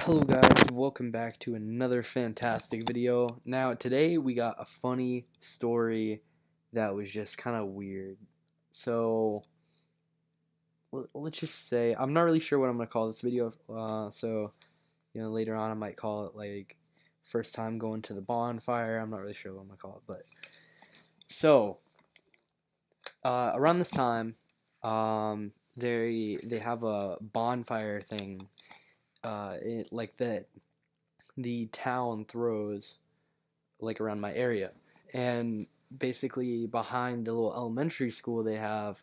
Hello guys, welcome back to another fantastic video. Now today we got a funny story that was just kind of weird. So let's just say I'm not really sure what I'm gonna call this video. Later on I might call it like first time going to the bonfire. I'm not really sure what I'm gonna call it, but so around this time, they have a bonfire thing. Like that the town throws like around my area. And basically behind the little elementary school they have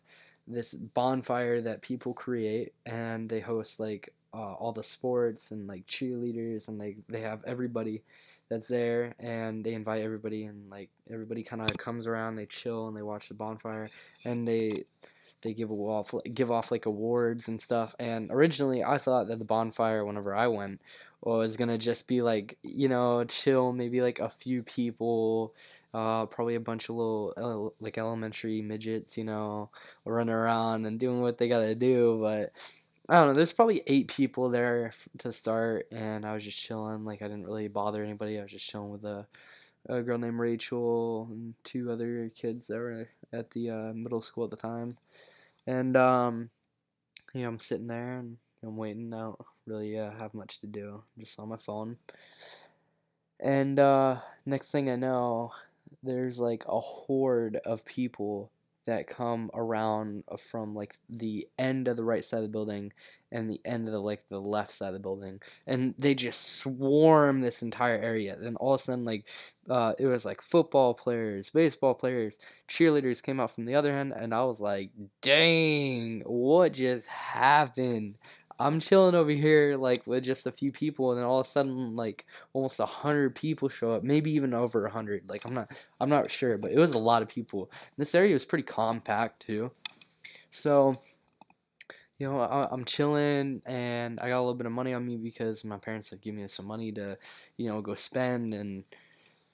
this bonfire that people create, and they host like all the sports and like cheerleaders, and they have everybody that's there, and they invite everybody, and like everybody kind of comes around, they chill and they watch the bonfire, and they give off like awards and stuff. And originally I thought that the bonfire, whenever I went, was gonna just be like, chill, maybe like a few people, probably a bunch of little like elementary midgets, running around and doing what they gotta do. But I don't know, there's probably 8 people there to start, and I was just chilling. Like I didn't really bother anybody. I was just chilling with a girl named Rachel and 2 other kids that were at the middle school at the time. And I'm sitting there and I'm waiting. I don't really have much to do. I'm just on my phone. And next thing I know, there's like a horde of people that come around from like the end of the right side of the building and the end of the left side of the building, and they just swarm this entire area. Then all of a sudden, like it was like football players, baseball players, cheerleaders came out from the other end, and I was like, dang, what just happened? I'm chilling over here like with just a few people, and then all of a sudden like almost 100 people show up, maybe even over 100. Like I'm not sure, but it was a lot of people. This area was pretty compact too. So I'm chilling, and I got a little bit of money on me because my parents had given me some money to go spend. And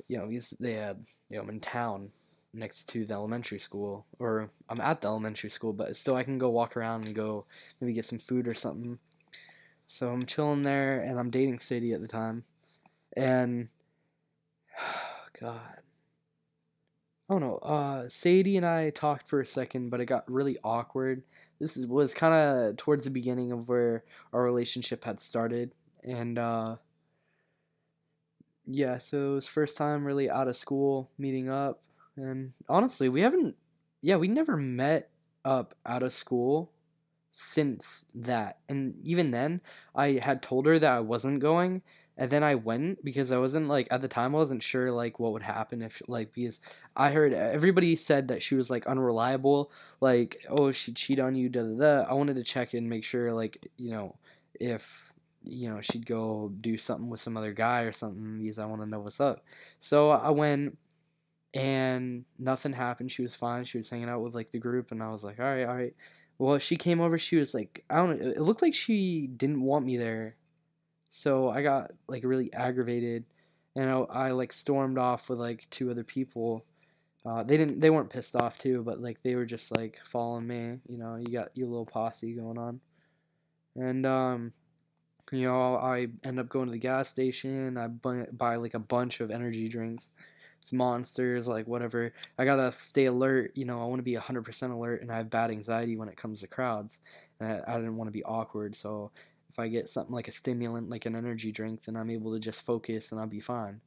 they had, I'm in town next to the elementary school, or I'm at the elementary school, but still I can go walk around and go maybe get some food or something. So I'm chilling there, and I'm dating Sadie at the time, and God, I don't know. Sadie and I talked for a second, but it got really awkward. Was kind of towards the beginning of where our relationship had started, and yeah, so it was first time really out of school meeting up, and honestly, we never met up out of school since that. And even then, I had told her that I wasn't going, and then I went because I wasn't like, at the time I wasn't sure like what would happen if, like, because I heard everybody said that she was like unreliable, like, oh, she'd cheat on you, da da da. I wanted to check and make sure, like, if she'd go do something with some other guy or something, because I want to know what's up. So I went, and nothing happened. She was fine. She was hanging out with like the group, and I was like, all right, all right. Well, she came over. She was like, I don't know. It looked like she didn't want me there, so I got like really aggravated, and I like stormed off with like 2 other people. They weren't pissed off too, but like they were just like following me. You got your little posse going on, and I end up going to the gas station. I buy like a bunch of energy drinks, monsters, like whatever. I gotta stay alert. I want to be 100% alert, and I have bad anxiety when it comes to crowds. And I didn't want to be awkward, so if I get something like a stimulant, like an energy drink, then I'm able to just focus and I'll be fine.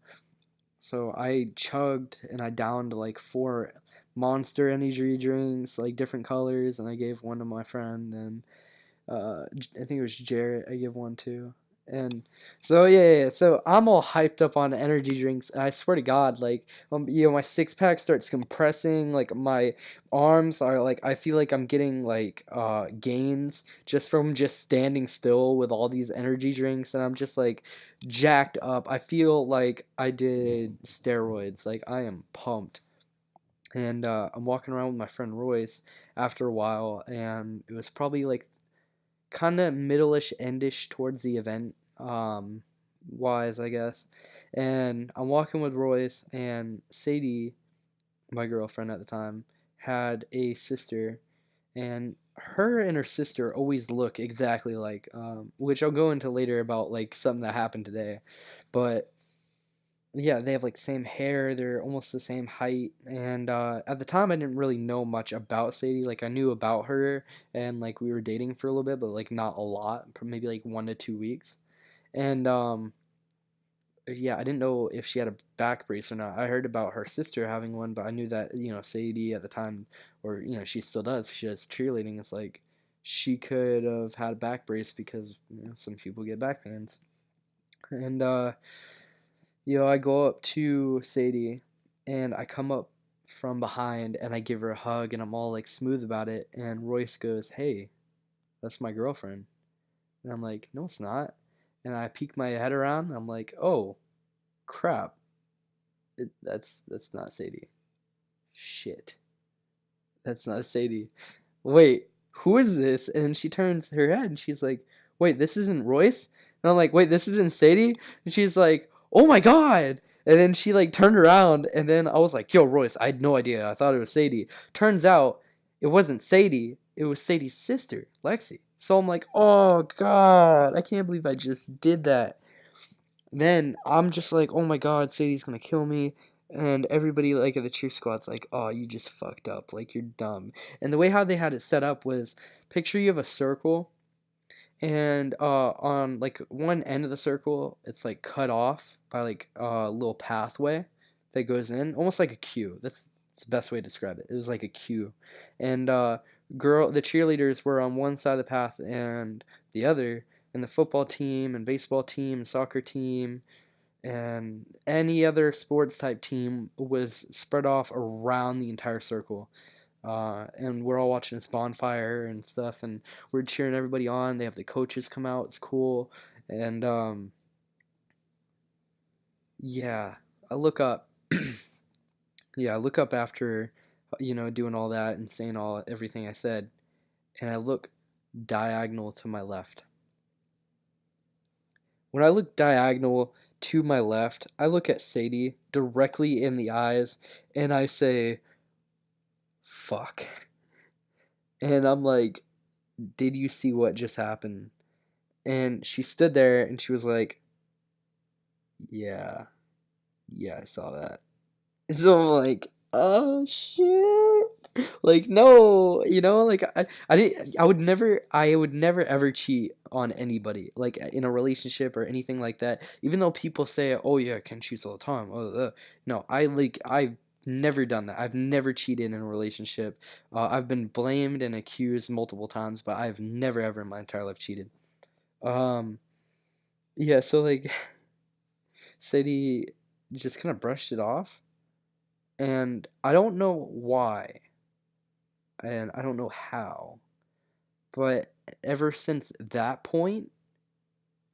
So I chugged and I downed like 4 monster energy drinks, like different colors, and I gave one to my friend, and I think it was Jarrett. I give one to. And so yeah. So I'm all hyped up on energy drinks, and I swear to God, like my 6 pack starts compressing. Like my arms are like, I feel like I'm getting like gains just from just standing still with all these energy drinks, and I'm just like jacked up. I feel like I did steroids. Like I am pumped. And I'm walking around with my friend Royce after a while, and it was probably like kind of middle-ish, endish towards the event, wise, I guess. And I'm walking with Royce, and Sadie, my girlfriend at the time, had a sister, and her and her sister always look exactly like, which I'll go into later about like something that happened today, but yeah, they have like same hair, they're almost the same height, and at the time I didn't really know much about Sadie. Like I knew about her, and like we were dating for a little bit, but like not a lot, maybe like 1 to 2 weeks, and yeah, I didn't know if she had a back brace or not. I heard about her sister having one, but I knew that, Sadie at the time, or, she still does, she does cheerleading. It's like she could have had a back brace because, some people get back pains. And, I go up to Sadie and I come up from behind and I give her a hug and I'm all like smooth about it. And Royce goes, "Hey, that's my girlfriend." And I'm like, "No, it's not." And I peek my head around and I'm like, "Oh, crap. That's not Sadie. Shit. That's not Sadie. Wait, who is this?" And she turns her head and she's like, "Wait, this isn't Royce?" And I'm like, "Wait, this isn't Sadie?" And she's like, "Oh my god!" And then she like turned around and then I was like, "Yo, Royce, I had no idea. I thought it was Sadie." Turns out it wasn't Sadie. It was Sadie's sister, Lexi. So I'm like, "Oh god, I can't believe I just did that." Then I'm just like, "Oh my god, Sadie's gonna kill me." And everybody like at the cheer squad's like, "Oh, you just fucked up. Like you're dumb." And the way how they had it set up was, picture you have a circle, and on like one end of the circle, it's like cut off by like a little pathway that goes in, almost like a queue. That's the best way to describe it. It was like a queue, and the cheerleaders were on one side of the path and the other, and the football team and baseball team and soccer team and any other sports type team was spread off around the entire circle. And we're all watching this bonfire and stuff, and we're cheering everybody on. They have the coaches come out. It's cool, and yeah, I look up. Yeah, I look up after, doing all that and saying everything I said, and I look diagonal to my left. When I look diagonal to my left, I look at Sadie directly in the eyes, and I say, "Fuck." And I'm like, "Did you see what just happened?" And she stood there and she was like, "Yeah, yeah, I saw that." And so I'm like, "Oh shit." Like no, like I would never ever cheat on anybody, like in a relationship or anything like that. Even though people say, "Oh yeah, Ken cheats all the time." No, I've never done that. I've never cheated in a relationship. I've been blamed and accused multiple times, but I've never ever in my entire life cheated. Um, yeah, so like Sadie just kind of brushed it off, and I don't know why, and I don't know how, but ever since that point,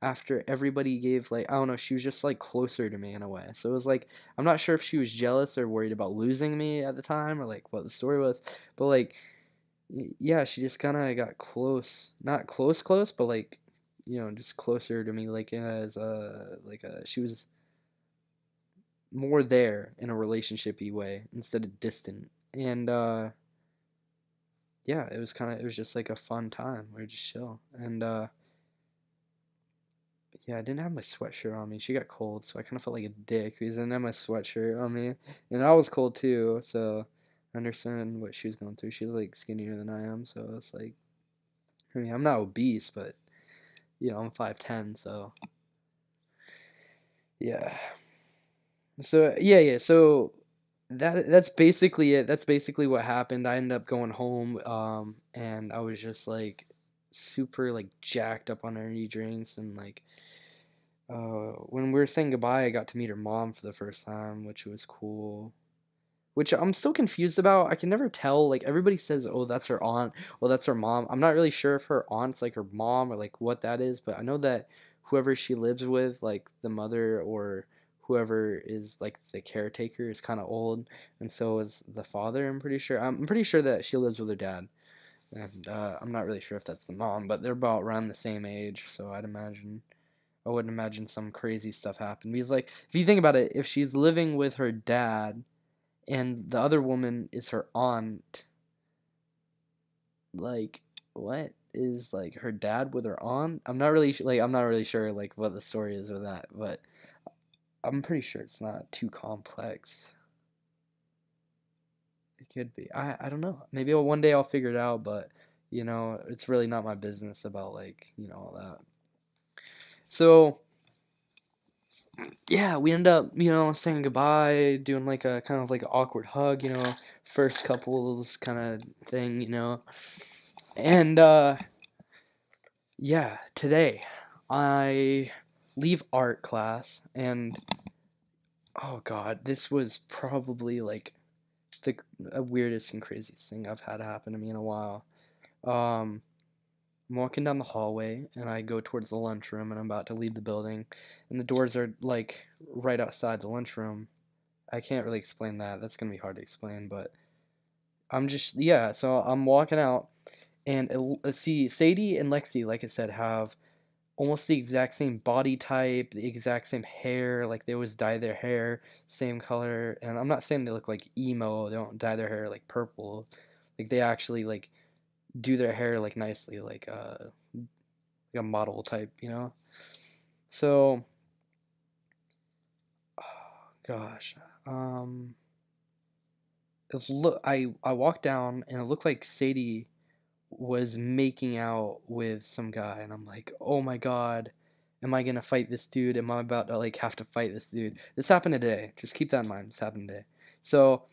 after everybody gave like I don't know, she was just like closer to me in a way. So it was like I'm not sure if she was jealous or worried about losing me at the time or like what the story was, but like yeah, she just kind of got close, not close close, but like just closer to me like as she was more there in a relationshipy way instead of distant. And yeah, it was just like a fun time. We were just chill. And yeah, I didn't have my sweatshirt on me. She got cold, so I kind of felt like a dick because I didn't have my sweatshirt on me. And I was cold too, so I understand what she was going through. She's like skinnier than I am, so it's like I mean, I'm not obese, but I'm 5'10", so yeah. So yeah, yeah. So that's basically it. That's basically what happened. I ended up going home, and I was just like super like jacked up on energy drinks and like when we were saying goodbye, I got to meet her mom for the first time, which was cool. Which I'm still confused about. I can never tell. Like everybody says, "Oh, that's her aunt. Well, that's her mom." I'm not really sure if her aunt's like her mom or like what that is, but I know that whoever she lives with, like the mother or whoever is like the caretaker, is kind of old, and so is the father. I'm pretty sure. I'm pretty sure that she lives with her dad, and I'm not really sure if that's the mom, but they're about around the same age, so I wouldn't imagine some crazy stuff happened. Because like if you think about it, if she's living with her dad and the other woman is her aunt, like, what is like her dad with her aunt? I'm not really sure like what the story is with that, but I'm pretty sure it's not too complex. It could be. I don't know. Maybe one day I'll figure it out, but it's really not my business about like, all that. So, yeah, we end up, saying goodbye, doing like a kind of like an awkward hug, first couples kind of thing, And yeah, today I leave art class and oh God, this was probably like the weirdest and craziest thing I've had happen to me in a while. Um, I'm walking down the hallway and I go towards the lunchroom and I'm about to leave the building and the doors are like right outside the lunchroom. I can't really explain that. That's gonna be hard to explain, but yeah, so I'm walking out and see Sadie and Lexi, like I said, have almost the exact same body type, the exact same hair. Like they always dye their hair same color. And I'm not saying they look like emo. They don't dye their hair like purple. Like they actually like do their hair like nicely, like a model type, So, oh, gosh, um, I walked down and it looked like Sadie was making out with some guy, and I'm like, oh my god, am I gonna fight this dude? Am I about to like have to fight this dude? This happened today. Just keep that in mind. This happened today. So,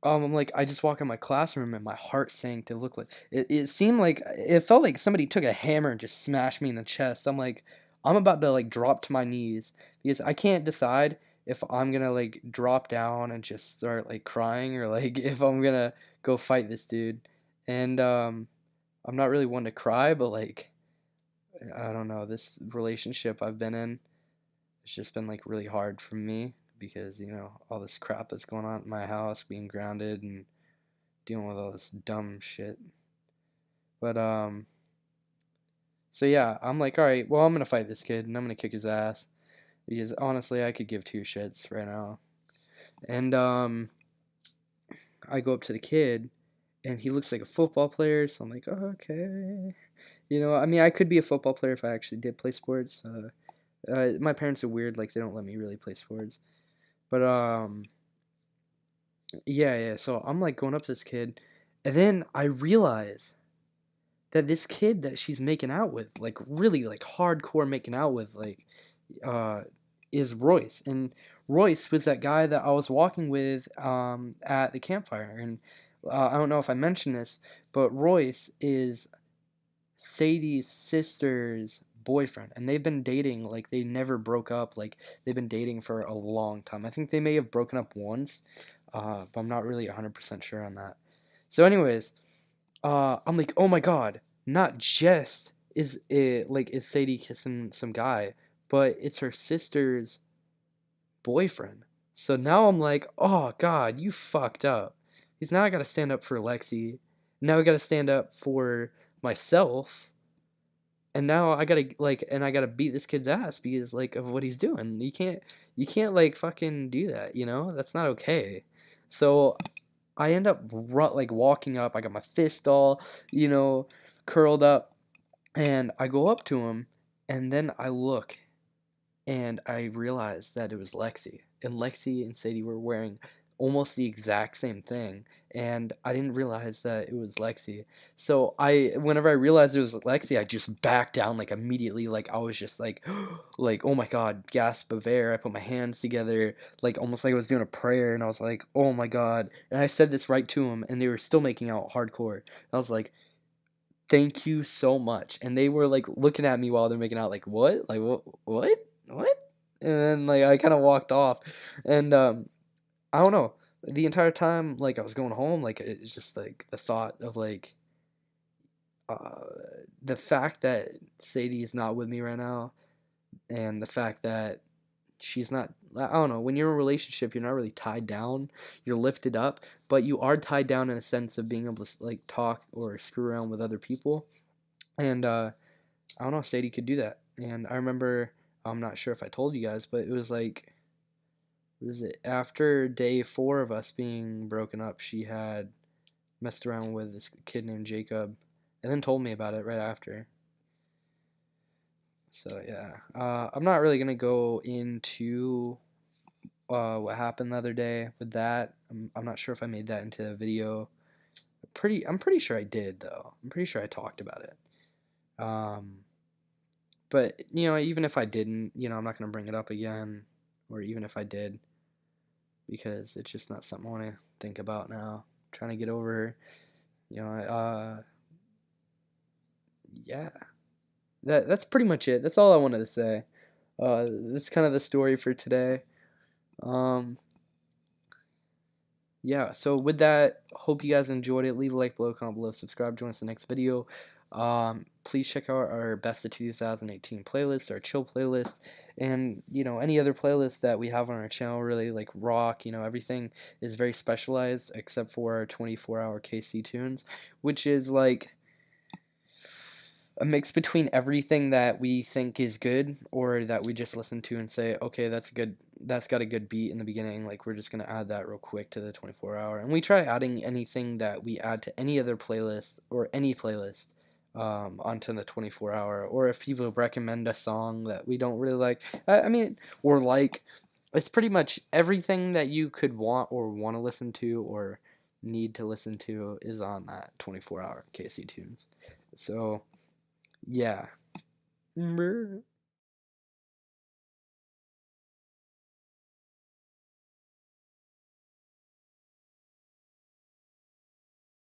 I'm like, I just walk in my classroom and my heart sank to look like it seemed like it felt like somebody took a hammer and just smashed me in the chest. I'm like, I'm about to like drop to my knees because I can't decide if I'm gonna like drop down and just start like crying or like if I'm gonna go fight this dude. And I'm not really one to cry, but like I don't know, this relationship I've been in, it's just been like really hard for me because, all this crap that's going on at my house, being grounded and dealing with all this dumb shit. But so yeah, I'm like, all right, well, I'm gonna fight this kid and I'm gonna kick his ass because honestly, I could give two shits right now. And I go up to the kid and he looks like a football player, so I'm like, oh, okay. I mean, I could be a football player if I actually did play sports. My parents are weird, like they don't let me really play sports. But yeah, yeah. So I'm like going up to this kid, and then I realize that this kid that she's making out with, like really like hardcore making out with, like uh, is Royce. And Royce was that guy that I was walking with at the campfire. And I don't know if I mentioned this, but Royce is Sadie's sister's boyfriend, and they've been dating like they never broke up. Like they've been dating for a long time. I think they may have broken up once, but I'm not really 100% sure on that. So, anyways, I'm like, oh my god, not just is Sadie kissing some guy, but it's her sister's boyfriend. So now I'm like, oh god, you fucked up. Because now I gotta stand up for Lexi. Now I gotta stand up for myself and now I gotta beat this kid's ass because like of what he's doing. You can't like fucking do that, That's not okay. So I end up like walking up. I got my fist all, you know, curled up, and I go up to him, and then I look, and I realized that it was Lexi. And Lexi and Sadie were wearing almost the exact same thing, and I didn't realize that it was Lexi. So whenever I realized it was Lexi, I just backed down like immediately. Like I was just like, like oh my god, gasp of air. I put my hands together, like almost like I was doing a prayer, and I was like, oh my god. And I said this right to them, and they were still making out hardcore. I was like, thank you so much. And they were like looking at me while they're making out, like, what? Like, what? And then like I kind of walked off, and I don't know. The entire time, like I was going home, like it's just like the thought of like uh, the fact that Sadie is not with me right now, and the fact that she's not. I don't know. When you're in a relationship, you're not really tied down. You're lifted up, but you are tied down in a sense of being able to like talk or screw around with other people. And I don't know, Sadie could do that. And I remember, I'm not sure if I told you guys, but it was like, was it after day 4 of us being broken up, she had messed around with this kid named Jacob, and then told me about it right after. So yeah, I'm not really gonna go into what happened the other day with that. I'm not sure if I made that into a video. I'm pretty sure I did though. I'm pretty sure I talked about it. Um, but even if I didn't, I'm not gonna bring it up again, or even if I did, because it's just not something I want to think about now. I'm trying to get over her. Yeah, that's pretty much it. That's all I wanted to say. That's kind of the story for today. Um, yeah, so with that, hope you guys enjoyed it. Leave a like below, comment below, subscribe, join us in the next video. Please check out our best of 2018 playlist, our chill playlist, and any other playlists that we have on our channel. Really, like rock, everything is very specialized except for our 24-hour KC tunes, which is like a mix between everything that we think is good or that we just listen to and say, okay, that's good, that's got a good beat in the beginning, like we're just going to add that real quick to the 24-hour. And we try adding anything that we add to any other playlist or any playlist onto the 24-hour. Or if people recommend a song that we don't really like, I mean, or like, it's pretty much everything that you could want to listen to or need to listen to is on that 24-hour KC Tunes. So yeah. Brr.